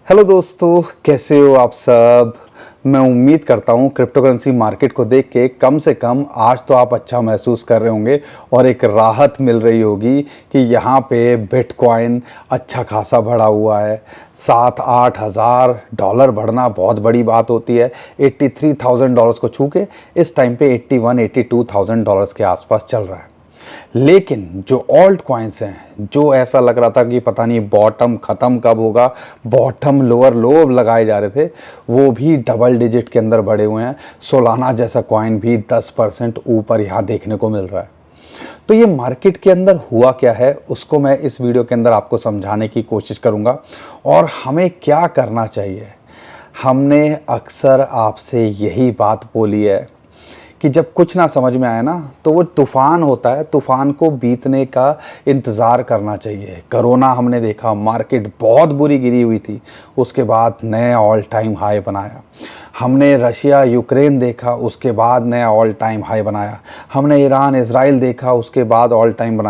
Hello दोस्तों, कैसे हो आप सब। मैं उम्मीद करता हूँ क्रिप्टो करेंसी मार्केट को देख के कम से कम आज तो आप अच्छा महसूस कर रहे होंगे और एक राहत मिल रही होगी कि यहाँ पे बिटकॉइन अच्छा खासा बढ़ा हुआ है। 7-8 हज़ार डॉलर बढ़ना बहुत बड़ी बात होती है। $83,000 को छू के इस टाइम पे 81-82,000 डॉलर्स के आसपास चल रहा है। लेकिन जो ऑल्ट कॉइन्स हैं, जो ऐसा लग रहा था कि पता नहीं बॉटम ख़त्म कब होगा, बॉटम लोअर लो लगाए जा रहे थे, वो भी डबल डिजिट के अंदर बढ़े हुए हैं। सोलाना जैसा कॉइन भी 10% ऊपर यहाँ देखने को मिल रहा है। तो ये मार्केट के अंदर हुआ क्या है, उसको मैं इस वीडियो के अंदर आपको समझाने की कोशिश करूँगा और हमें क्या करना चाहिए। हमने अक्सर आपसे यही बात बोली है कि जब कुछ ना समझ में आए ना, तो वो तूफ़ान होता है, तूफ़ान को बीतने का इंतज़ार करना चाहिए। कोरोना हमने देखा, मार्केट बहुत बुरी गिरी हुई थी, उसके बाद नया ऑल टाइम हाई बनाया। हमने रशिया यूक्रेन देखा, उसके बाद नया ऑल टाइम हाई बनाया। हमने ईरान इज़राइल देखा, उसके बाद ऑल टाइम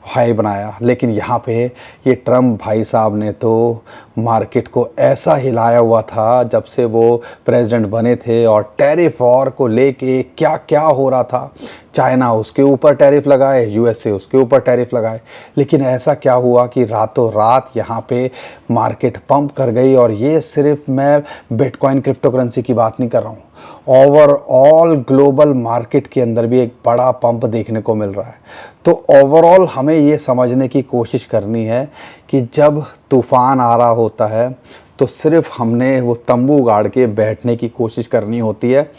हाई बनाया। लेकिन यहाँ पे ये ट्रम्प भाई साहब ने तो मार्केट को ऐसा हिलाया हुआ था जब से वो प्रेसिडेंट बने थे, और टैरिफ वॉर को लेके क्या क्या हो रहा था। चाइना उसके ऊपर टैरिफ लगाए, यूएसए उसके ऊपर टैरिफ लगाए। लेकिन ऐसा क्या हुआ कि रातों रात यहाँ पे मार्केट पंप कर गई। और ये सिर्फ मैं बिटकॉइन क्रिप्टो करेंसी की बात नहीं कर रहा हूँ, ओवरऑल ग्लोबल मार्केट के अंदर भी एक बड़ा पंप देखने को मिल रहा है। तो ओवरऑल हमें ये समझने की कोशिश करनी है कि जब तूफ़ान आ रहा होता है तो सिर्फ हमने वो तंबू गाड़ के बैठने की कोशिश करनी होती है।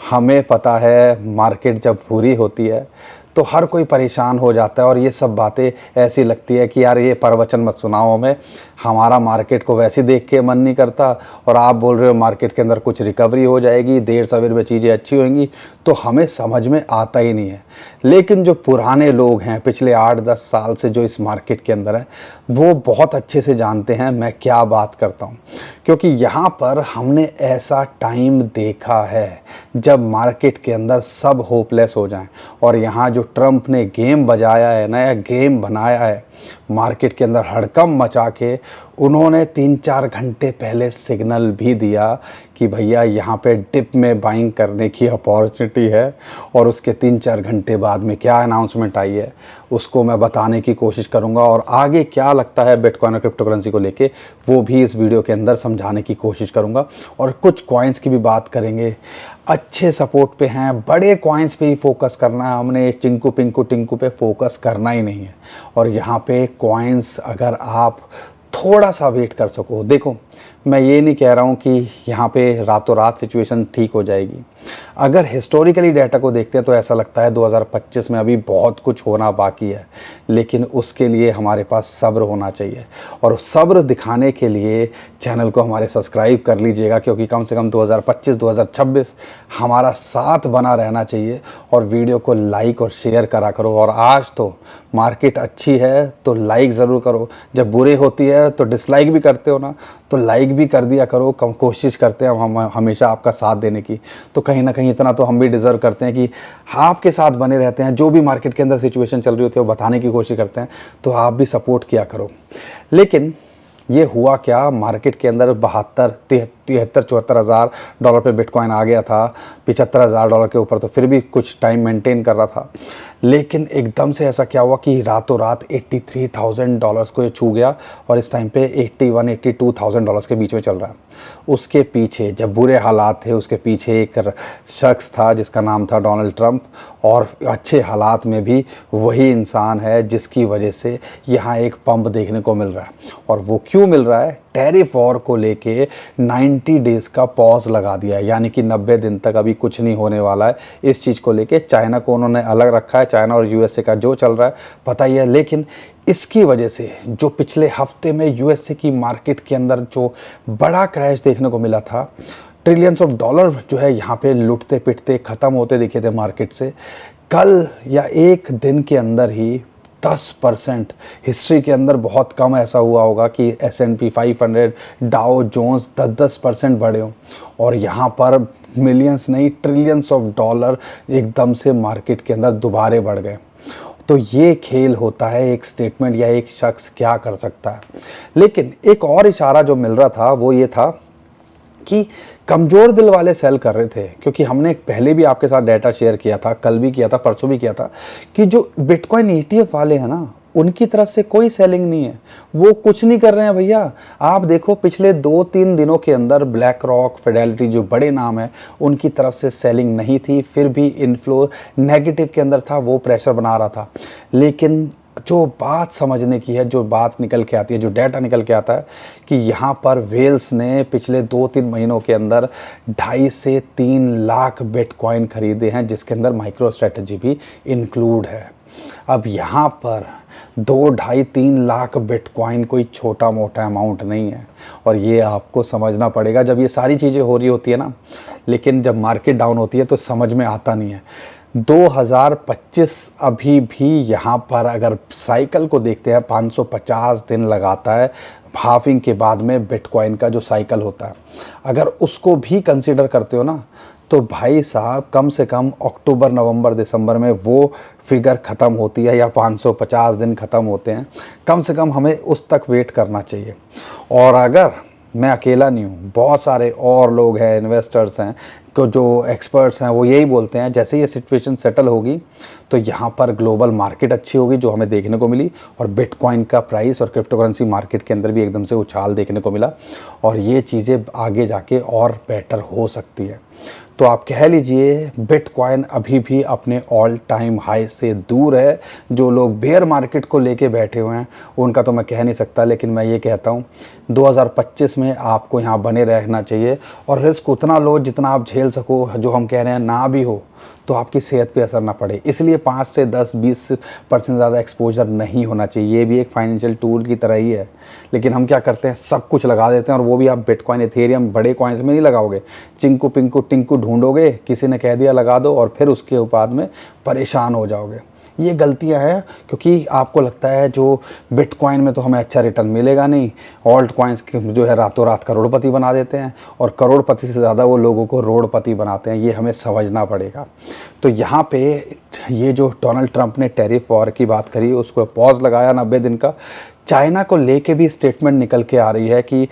हमें पता है मार्केट जब बुरी होती है तो हर कोई परेशान हो जाता है, और ये सब बातें ऐसी लगती है कि यार ये प्रवचन मत सुनाओ हमें, हमारा मार्केट को वैसे देख के मन नहीं करता, और आप बोल रहे हो मार्केट के अंदर कुछ रिकवरी हो जाएगी, देर सवेर में चीज़ें अच्छी होंगी। तो हमें समझ में आता ही नहीं है। लेकिन जो पुराने लोग हैं, पिछले 8-10 साल से जो इस मार्केट के अंदर हैं, वो बहुत अच्छे से जानते हैं मैं क्या बात करता हूँ। क्योंकि यहाँ पर हमने ऐसा टाइम देखा है जब मार्केट के अंदर सब होपलेस हो जाएं, और यहाँ जो ट्रम्प ने गेम बजाया है, नया गेम बनाया है मार्केट के अंदर, हड़कंप मचा के उन्होंने 3-4 घंटे पहले सिग्नल भी दिया कि भैया यहाँ पे डिप में बाइंग करने की अपॉर्चुनिटी है। और उसके 3-4 घंटे बाद में क्या अनाउंसमेंट आई है उसको मैं बताने की कोशिश करूँगा, और आगे क्या लगता है बिटकॉइन और क्रिप्टो करेंसी को लेके वो भी इस वीडियो के अंदर समझाने की कोशिश करूँगा। और कुछ कॉइन्स की भी बात करेंगे, अच्छे सपोर्ट पे हैं, बड़े कॉइन्स पे ही फोकस करना है हमने, चिंकू पिंकू टिंकू पे फोकस करना ही नहीं है। और यहाँ पे कॉइन्स अगर आप थोड़ा सा वेट कर सको, देखो मैं ये नहीं कह रहा हूँ कि यहाँ पे रातों रात सिचुएशन ठीक हो जाएगी। अगर हिस्टोरिकली डाटा को देखते हैं तो ऐसा लगता है 2025 में अभी बहुत कुछ होना बाकी है, लेकिन उसके लिए हमारे पास सब्र होना चाहिए। और सब्र दिखाने के लिए चैनल को हमारे सब्सक्राइब कर लीजिएगा, क्योंकि कम से कम 2025-2026 हमारा साथ बना रहना चाहिए। और वीडियो को लाइक और शेयर करा करो। और आज तो मार्केट अच्छी है तो लाइक ज़रूर करो, जब बुरे होती है तो डिसलाइक भी करते हो ना, तो लाइक भी कर दिया करो। कम कोशिश करते हैं हम हमेशा आपका साथ देने की, तो कहीं ना कहीं इतना तो हम भी डिज़र्व करते हैं कि आपके साथ बने रहते हैं। जो भी मार्केट के अंदर सिचुएशन चल रही होती है वो बताने की कोशिश करते हैं, तो आप भी सपोर्ट किया करो। लेकिन ये हुआ क्या, मार्केट के अंदर 73-74 हज़ार डॉलर पे बिटकॉइन आ गया था, 75,000 डॉलर के ऊपर, तो फिर भी कुछ टाइम मेंटेन कर रहा था। लेकिन एकदम से ऐसा क्या हुआ कि रातों रात $83,000 को ये छू गया, और इस टाइम पे 81-82,000 डॉलर्स के बीच में चल रहा है। उसके पीछे जब बुरे हालात थे, उसके पीछे एक शख्स था जिसका नाम था डोनाल्ड ट्रंप, और अच्छे हालात में भी वही इंसान है जिसकी वजह से यहाँ एक पंप देखने को मिल रहा है। और वो क्यों मिल रहा है, टैरिफ वॉर को लेके 90 डेज़ का पॉज लगा दिया है, यानी कि 90 दिन तक अभी कुछ नहीं होने वाला है इस चीज़ को लेके। चाइना को उन्होंने अलग रखा है, चाइना और यूएसए का जो चल रहा है पता ही है। लेकिन इसकी वजह से जो पिछले हफ्ते में यूएसए की मार्केट के अंदर जो बड़ा क्रैश देखने को मिला था, ट्रिलियंस ऑफ डॉलर जो है यहाँ पे लुटते पिटते ख़त्म होते दिखे थे मार्केट से, कल या एक दिन के अंदर ही 10%, हिस्ट्री के अंदर बहुत कम ऐसा हुआ होगा कि S&P 500, डाउ जोन्स 10% बढ़े हों। और यहाँ पर मिलियंस नहीं, ट्रिलियंस ऑफ डॉलर एकदम से मार्केट के अंदर दोबारे बढ़ गए। तो ये खेल होता है, एक स्टेटमेंट या एक शख्स क्या कर सकता है। लेकिन एक और इशारा जो मिल रहा था वो ये था कि कमज़ोर दिल वाले सेल कर रहे थे, क्योंकि हमने पहले भी आपके साथ डाटा शेयर किया था, कल भी किया था, परसों भी किया था, कि जो बिटकॉइन ETF वाले हैं ना, उनकी तरफ से कोई सेलिंग नहीं है, वो कुछ नहीं कर रहे हैं भैया। आप देखो पिछले 2-3 दिनों के अंदर ब्लैक रॉक, फिडेलिटी, जो बड़े नाम हैं, उनकी तरफ से सेलिंग नहीं थी, फिर भी इनफ्लो नेगेटिव के अंदर था, वो प्रेशर बना रहा था। लेकिन जो बात समझने की है, जो बात निकल के आती है, जो डाटा निकल के आता है कि यहाँ पर वेल्स ने पिछले 2-3 महीनों के अंदर 2.5 से 3 लाख बिटकॉइन खरीदे हैं, जिसके अंदर माइक्रो स्ट्रेटजी भी इंक्लूड है। अब यहाँ पर 2-2.5-3 लाख बिटकॉइन कोई छोटा मोटा अमाउंट नहीं है, और ये आपको समझना पड़ेगा जब ये सारी चीज़ें हो रही होती है ना। लेकिन जब मार्केट डाउन होती है तो समझ में आता नहीं है। 2025 अभी भी यहाँ पर अगर साइकिल को देखते हैं, 550 दिन लगाता है हाफिंग के बाद में बिटकॉइन का जो साइकिल होता है। अगर उसको भी कंसीडर करते हो ना, तो भाई साहब कम से कम अक्टूबर, नवंबर, दिसंबर में वो फिगर ख़त्म होती है, या 550 दिन ख़त्म होते हैं। कम से कम हमें उस तक वेट करना चाहिए। और अगर मैं अकेला नहीं हूँ, बहुत सारे और लोग हैं, इन्वेस्टर्स हैं, को जो एक्सपर्ट्स हैं, वो यही बोलते हैं जैसे ये सिचुएशन सेटल होगी तो यहाँ पर ग्लोबल मार्केट अच्छी होगी, जो हमें देखने को मिली, और बिटकॉइन का प्राइस और क्रिप्टो करेंसी मार्केट के अंदर भी एकदम से उछाल देखने को मिला, और ये चीज़ें आगे जाके और बेटर हो सकती है। तो आप कह लीजिए बिटकॉइन अभी भी अपने ऑल टाइम हाई से दूर है। जो लोग बेयर मार्केट को लेके बैठे हुए हैं उनका तो मैं कह नहीं सकता, लेकिन मैं ये कहता हूँ 2025 में आपको यहाँ बने रहना चाहिए, और रिस्क उतना लो जितना आप झेल सको। जो हम कह रहे हैं ना भी हो तो आपकी सेहत पे असर ना पड़े, इसलिए 5 से 10-20% ज़्यादा एक्सपोजर नहीं होना चाहिए। ये भी एक फाइनेंशियल टूल की तरह ही है। लेकिन हम क्या करते हैं, सब कुछ लगा देते हैं, और वो भी आप बिटकॉइन, इथेरियम, बड़े कॉइन्स में नहीं लगाओगे। चिंकू पिंकू टिंकू ढूंढोगे, किसी ने कह दिया लगा दो, और फिर उसके बाद में परेशान हो जाओगे। ये गलतियां हैं, क्योंकि आपको लगता है जो बिटकॉइन में तो हमें अच्छा रिटर्न मिलेगा नहीं, ऑल्ट कॉइन्स जो है रातों रात करोड़पति बना देते हैं, और करोड़पति से ज़्यादा वो लोगों को रोड़पति बनाते हैं। ये हमें समझना पड़ेगा। तो यहाँ पे ये जो डोनाल्ड ट्रंप ने टैरिफ वॉर की बात करी, उसको पॉज लगाया 90 दिन का। चाइना को लेके भी स्टेटमेंट निकल के आ रही है कि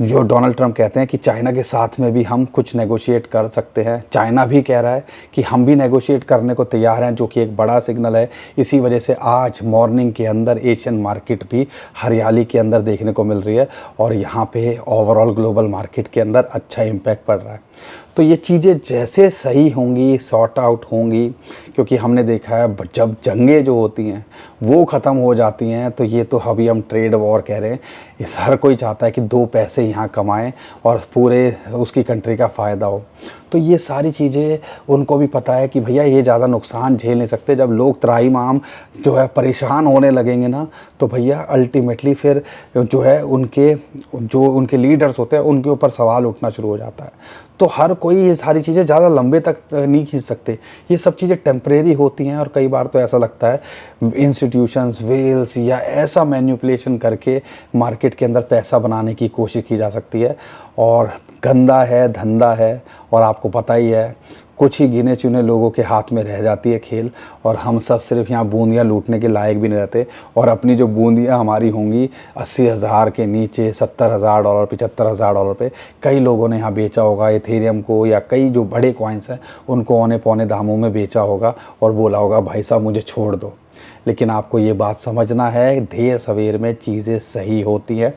जो डोनाल्ड ट्रंप कहते हैं कि चाइना के साथ में भी हम कुछ नेगोशिएट कर सकते हैं। चाइना भी कह रहा है कि हम भी नेगोशिएट करने को तैयार हैं, जो कि एक बड़ा सिग्नल है। इसी वजह से आज मॉर्निंग के अंदर एशियन मार्केट भी हरियाली के अंदर देखने को मिल रही है, और यहाँ पे ओवरऑल ग्लोबल मार्केट के अंदर अच्छा इम्पैक्ट पड़ रहा है। तो ये चीज़ें जैसे सही होंगी, सॉर्ट आउट होंगी, क्योंकि हमने देखा है जब जंगें जो होती हैं वो ख़त्म हो जाती हैं, तो ये तो अभी हम ट्रेड वॉर कह रहे हैं, इस हर कोई चाहता है कि 2 पैसे यहाँ कमाएं और पूरे उसकी कंट्री का फ़ायदा हो। तो ये सारी चीज़ें उनको भी पता है कि भैया ये ज़्यादा नुकसान झेल नहीं सकते। जब लोग त्राहीमाम जो है परेशान होने लगेंगे ना, तो भैया अल्टीमेटली फिर जो है उनके लीडर्स होते हैं उनके ऊपर सवाल उठना शुरू हो जाता है। तो हर कोई ये सारी चीज़ें ज़्यादा लंबे तक नहीं खींच सकते। ये सब चीज़ें टेम्परेरी होती हैं, और कई बार तो ऐसा लगता है इंस्टीट्यूशंस, वेल्स या ऐसा मैनिपुलेशन करके मार्केट के अंदर पैसा बनाने की कोशिश की जा सकती है। और गंदा है, धंधा है, और आपको पता ही है कुछ ही गिने चुने लोगों के हाथ में रह जाती है खेल, और हम सब सिर्फ यहाँ बूंदियाँ लूटने के लायक भी नहीं रहते। और अपनी जो बूंदियाँ हमारी होंगी 80,000 के नीचे, $70,000, $75,000 पे कई लोगों ने यहाँ बेचा होगा इथेरियम को, या कई जो बड़े कॉइन्स हैं उनको औने पौने दामों में बेचा होगा, और बोला होगा भाई साहब मुझे छोड़ दो। लेकिन आपको ये बात समझना है, देर सवेर में चीज़ें सही होती हैं,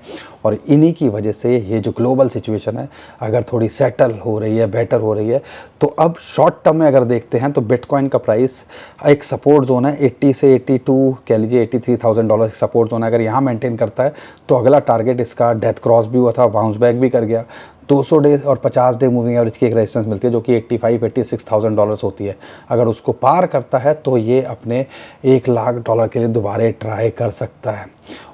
और इन्हीं की वजह से ये जो ग्लोबल सिचुएशन है अगर थोड़ी सेटल हो रही है, बेटर हो रही है, तो अब शॉर्ट टर्म में अगर देखते हैं तो बिटकॉइन का प्राइस एक सपोर्ट जोन है 80 से 82, कह लीजिए $83,000 सपोर्ट जोन है। अगर यहाँ मेंटेन करता है तो अगला टारगेट इसका डेथ क्रॉस भी हुआ था, बाउंस बैक भी कर गया। 200 डे और 50 डे मूविंग एवरेज की एक रेजिस्टेंस मिलती है, जो कि $86,000 होती है। अगर उसको पार करता है तो ये अपने $1 लाख के लिए दोबारा ट्राई कर सकता है,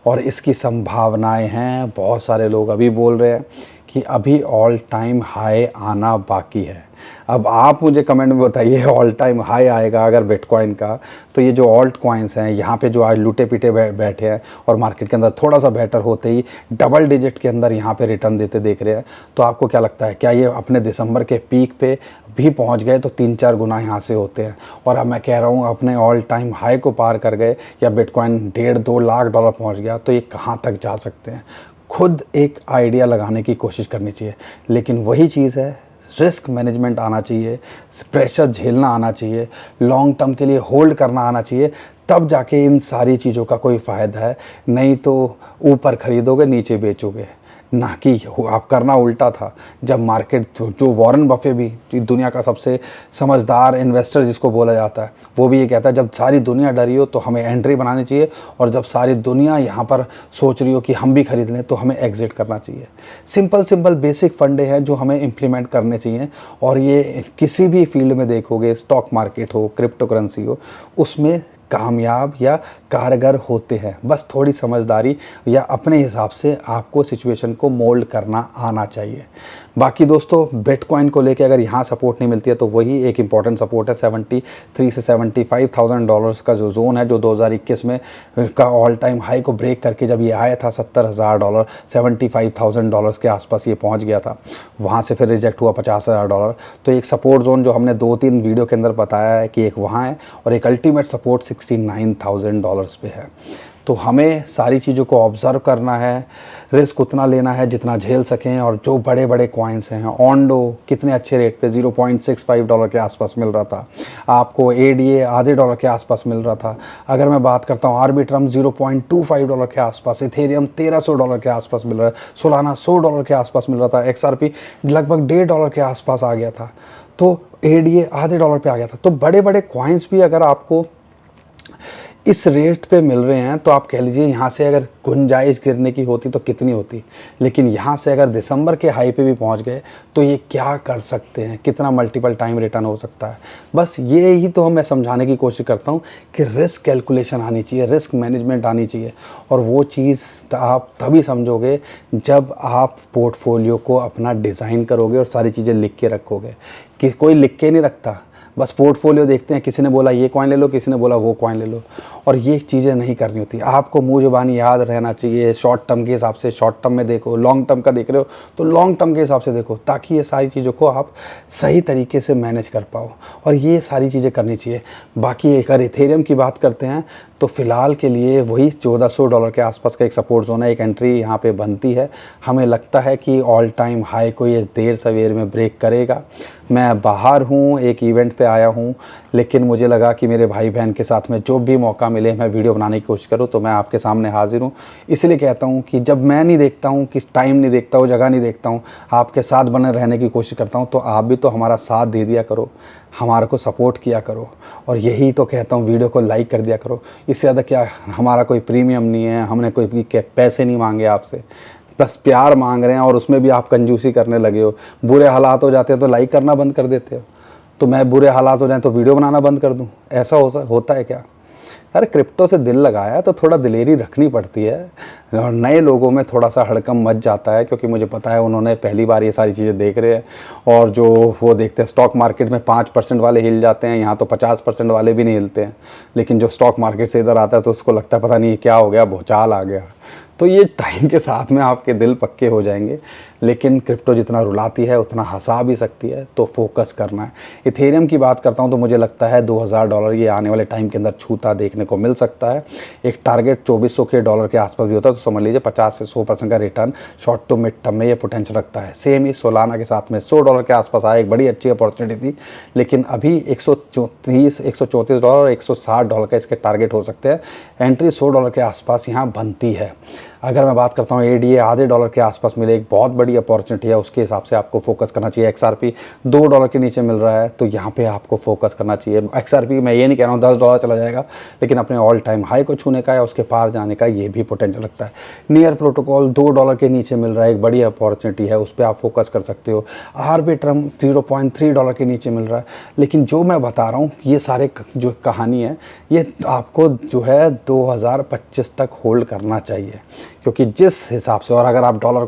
और इसकी संभावनाएं हैं। बहुत सारे लोग अभी बोल रहे हैं कि अभी ऑल टाइम हाई आना बाकी है। अब आप मुझे कमेंट में बताइए ऑल टाइम हाई आएगा अगर बिटकॉइन का, तो ये जो ऑल्ट कॉइन्स हैं यहाँ पे जो आज लूटे पीटे बैठे हैं और मार्केट के अंदर थोड़ा सा बेटर होते ही डबल डिजिट के अंदर यहाँ पे रिटर्न देते देख रहे हैं, तो आपको क्या लगता है क्या ये अपने दिसंबर के पीक पे भी पहुँच गए तो 3-4 गुना यहाँ से होते हैं? और अब मैं कह रहा हूँ अपने ऑल टाइम हाई को पार कर गए या बिटकॉइन 1.5-2 लाख डॉलर पहुँच गया तो ये कहाँ तक जा सकते हैं? खुद एक आइडिया लगाने की कोशिश करनी चाहिए। लेकिन वही चीज़ है, रिस्क मैनेजमेंट आना चाहिए, प्रेशर झेलना आना चाहिए, लॉन्ग टर्म के लिए होल्ड करना आना चाहिए, तब जाके इन सारी चीज़ों का कोई फ़ायदा है। नहीं तो ऊपर ख़रीदोगे नीचे बेचोगे। ना कि आप करना उल्टा था। जब मार्केट जो वॉरेन बफे भी दुनिया का सबसे समझदार इन्वेस्टर जिसको बोला जाता है, वो भी ये कहता है जब सारी दुनिया डरी हो तो हमें एंट्री बनानी चाहिए, और जब सारी दुनिया यहाँ पर सोच रही हो कि हम भी खरीद लें तो हमें एग्जिट करना चाहिए। सिंपल बेसिक फंडे हैं जो हमें इम्प्लीमेंट करने चाहिए, और ये किसी भी फील्ड में देखोगे, स्टॉक मार्केट हो, क्रिप्टो करेंसी हो, उसमें कामयाब या कारगर होते हैं। बस थोड़ी समझदारी या अपने हिसाब से आपको सिचुएशन को मोल्ड करना आना चाहिए। बाकी दोस्तों बिटकॉइन को लेके अगर यहाँ सपोर्ट नहीं मिलती है तो वही एक इम्पॉर्टेंट सपोर्ट है 73 से $75,000 का जो जोन है, जो 2021 में का ऑल टाइम हाई को ब्रेक करके जब ये आया था $70,000, $75,000 के आसपास ये पहुँच गया था। वहाँ से फिर रिजेक्ट हुआ $50,000। तो एक सपोर्ट जोन जो हमने 2-3 वीडियो के अंदर बताया है कि एक वहाँ है और एक अल्टीमेट सपोर्ट $69,000 पे है। तो हमें सारी चीज़ों को ऑब्ज़र्व करना है, रिस्क उतना लेना है जितना झेल सकें। और जो बड़े बड़े कॉइन्स हैं, ओंडो कितने अच्छे रेट पे $0.65 के आसपास मिल रहा था, आपको एडीए आधे डॉलर के आसपास मिल रहा था। अगर मैं बात करता हूँ आर्बिट्रम $0.25 के आसपास, इथेरियम $1300 के आसपास मिल रहा है, सोलाना $100 के आसपास मिल रहा था, एक्सआरपी लगभग $1.5 के आसपास आ गया था, तो एडीए आधे डॉलर पे आ गया था। तो बड़े बड़े कॉइन्स भी अगर आपको इस रेट पे मिल रहे हैं तो आप कह लीजिए यहाँ से अगर गुंजाइश गिरने की होती तो कितनी होती। लेकिन यहाँ से अगर दिसंबर के हाई पे भी पहुँच गए तो ये क्या कर सकते हैं, कितना मल्टीपल टाइम रिटर्न हो सकता है। बस ये ही तो मैं समझाने की कोशिश करता हूँ कि रिस्क कैलकुलेशन आनी चाहिए, रिस्क मैनेजमेंट आनी चाहिए। और वो चीज़ आप तभी समझोगे जब आप पोर्टफोलियो को अपना डिज़ाइन करोगे और सारी चीज़ें लिख के रखोगे। कि कोई लिख के नहीं रखता, बस पोर्टफोलियो देखते हैं, किसी ने बोला ये कॉइन ले लो, किसी ने बोला वो कॉइन ले लो, और ये चीज़ें नहीं करनी होती। आपको मुँह ज़बानी याद रहना चाहिए। शॉर्ट टर्म के हिसाब से शॉर्ट टर्म में देखो, लॉन्ग टर्म का देख रहे हो तो लॉन्ग टर्म के हिसाब से देखो, ताकि ये सारी चीज़ों को आप सही तरीके से मैनेज कर पाओ। और ये सारी चीज़ें करनी चाहिए। बाकी अगर इथेरियम की बात करते हैं तो फ़िलहाल के लिए वही $1400 के आसपास का एक सपोर्ट जोन है, एक एंट्री यहाँ पे बनती है। हमें लगता है कि ऑल टाइम हाई को ये देर सवेर में ब्रेक करेगा। मैं बाहर हूँ, एक इवेंट पे आया हूँ, लेकिन मुझे लगा कि मेरे भाई बहन के साथ में जो भी मौका मिले मैं वीडियो बनाने की कोशिश करूँ, तो मैं आपके सामने हाजिर हूँ। इसलिए कहता हूँ कि जब मैं नहीं देखता हूँ, कि टाइम नहीं देखता हूँ, जगह नहीं देखता हूँ, आपके साथ बने रहने की कोशिश करता हूँ, तो आप भी तो हमारा साथ दे दिया करो, हमारे को सपोर्ट किया करो। और यही तो कहता हूँ, वीडियो को लाइक कर दिया करो। इससे ज़्यादा क्या, हमारा कोई प्रीमियम नहीं है, हमने कोई पैसे नहीं मांगे आपसे, बस प्यार मांग रहे हैं। और उसमें भी आप कंजूसी करने लगे हो। बुरे हालात हो जाते हैं तो लाइक करना बंद कर देते हो। तो मैं बुरे हालात हो जाएं तो वीडियो बनाना बंद कर दूं, ऐसा होता है क्या? अरे क्रिप्टो से दिल लगाया तो थोड़ा दिलेरी रखनी पड़ती है। और नए लोगों में थोड़ा सा हड़कम मच जाता है, क्योंकि मुझे पता है उन्होंने पहली बार ये सारी चीज़ें देख रहे हैं। और जो वो देखते हैं स्टॉक मार्केट में 5% वाले हिल जाते हैं, यहाँ तो 50% वाले भी नहीं हिलते हैं। लेकिन जो स्टॉक मार्केट से इधर आता है तो उसको लगता है पता नहीं क्या हो गया, भूचाल आ गया। तो ये टाइम के साथ में आपके दिल पक्के हो जाएंगे। लेकिन क्रिप्टो जितना रुलाती है उतना हंसा भी सकती है, तो फोकस करना है। इथेरियम की बात करता हूँ तो मुझे लगता है $2000 ये आने वाले टाइम के अंदर छूता देखने को मिल सकता है। एक टारगेट $2400 के आसपास भी होता है, तो समझ लीजिए 50 से 100% का return short to mid term में ये पोटेंशियल रखता है। सेम ही सोलाना के साथ में $100 के आसपास आया, एक बड़ी अच्छी अपॉर्चुनिटी थी। लेकिन अभी $134 और $160 का इसके टारगेट हो सकते हैं। एंट्री $100 के आसपास यहाँ बनती है। अगर मैं बात करता हूँ एडीए आधे डॉलर के आसपास मिले, एक बहुत बड़ी अपॉर्चुनिटी है, उसके हिसाब से आपको फोकस करना चाहिए। एक्सआरपी $2 के नीचे मिल रहा है, तो यहाँ पे आपको फोकस करना चाहिए। एक्सआरपी मैं ये नहीं कह रहा हूँ $10 चला जाएगा, लेकिन अपने ऑल टाइम हाई को छूने का या उसके पार जाने का ये भी पोटेंशियल रखता है। नियर प्रोटोकॉल $2 के नीचे मिल रहा है, एक बड़ी अपॉर्चुनिटी है, उस पर आप फोकस कर सकते हो। आर्बिट्रम $0.3 के नीचे मिल रहा है। लेकिन जो मैं बता रहा हूँ ये सारे जो कहानी है, ये आपको जो है 2025 तक होल्ड करना चाहिए, क्योंकि जिस हिसाब से, और अगर आप डॉलर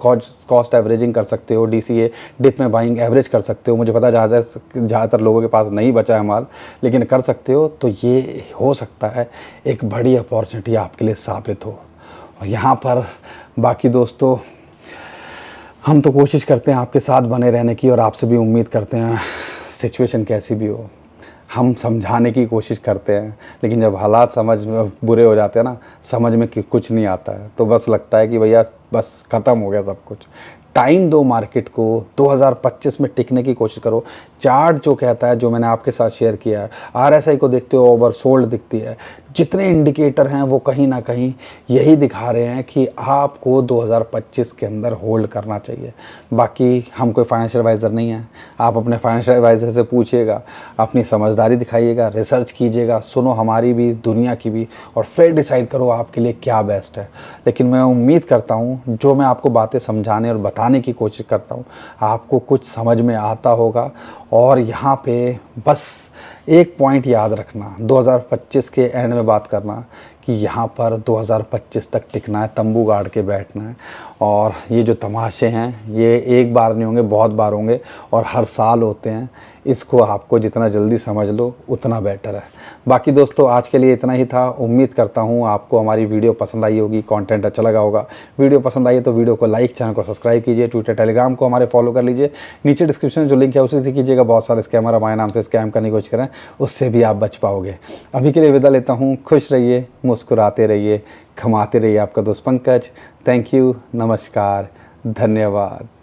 कॉस्ट एवरेजिंग कर सकते हो, DCA डिप में बाइंग एवरेज कर सकते हो, मुझे पता ज़्यादातर लोगों के पास नहीं बचा है माल, लेकिन कर सकते हो, तो ये हो सकता है एक बड़ी अपॉर्चुनिटी आपके लिए साबित हो। और यहाँ पर बाकी दोस्तों, हम तो कोशिश करते हैं आपके साथ बने रहने की, और आपसे भी उम्मीद करते हैं सिचुएशन कैसी भी हो हम समझाने की कोशिश करते हैं, लेकिन जब हालात समझ में बुरे हो जाते हैं ना, समझ में कि कुछ नहीं आता है, तो बस लगता है कि भैया बस ख़त्म हो गया सब कुछ। टाइम दो मार्केट को, 2025 में टिकने की कोशिश करो। चार्ट जो कहता है, जो मैंने आपके साथ शेयर किया है, RSI को देखते हो ओवरसोल्ड दिखती है, जितने इंडिकेटर हैं वो कहीं ना कहीं यही दिखा रहे हैं कि आपको 2025 के अंदर होल्ड करना चाहिए। बाकी हम कोई फाइनेंशियल एडवाइज़र नहीं है, आप अपने फाइनेंशियल एडवाइज़र से पूछिएगा, अपनी समझदारी दिखाइएगा, रिसर्च कीजिएगा, सुनो हमारी भी, दुनिया की भी, और फिर डिसाइड करो आपके लिए क्या बेस्ट है। लेकिन मैं उम्मीद करता हूँ जो मैं आपको बातें समझाने और बताने की कोशिश करता हूँ, आपको कुछ समझ में आता होगा। और यहाँ पे बस एक पॉइंट याद रखना, 2025 के एंड में बात करना कि यहाँ पर 2025 तक टिकना है, तंबू गाड़ के बैठना है। और ये जो तमाशे हैं ये एक बार नहीं होंगे, बहुत बार होंगे, और हर साल होते हैं। इसको आपको जितना जल्दी समझ लो उतना बेटर है। बाकी दोस्तों, आज के लिए इतना ही था। उम्मीद करता हूँ आपको हमारी वीडियो पसंद आई होगी, कंटेंट अच्छा लगा होगा। वीडियो पसंद आई है तो वीडियो को लाइक, चैनल को सब्सक्राइब कीजिए, ट्विटर टेलीग्राम को हमारे फॉलो कर लीजिए। नीचे डिस्क्रिप्शन में जो लिंक है उसी से कीजिएगा। बहुत सारे स्कैमर हमारे नाम से स्कैम करने की कोशिश करें, उससे भी आप बच पाओगे। अभी के लिए विदा लेता हूँ। खुश रहिए, मुस्कुराते रहिए, कमाते रहिए। आपका दोस्त पंकज। थैंक यू, नमस्कार, धन्यवाद।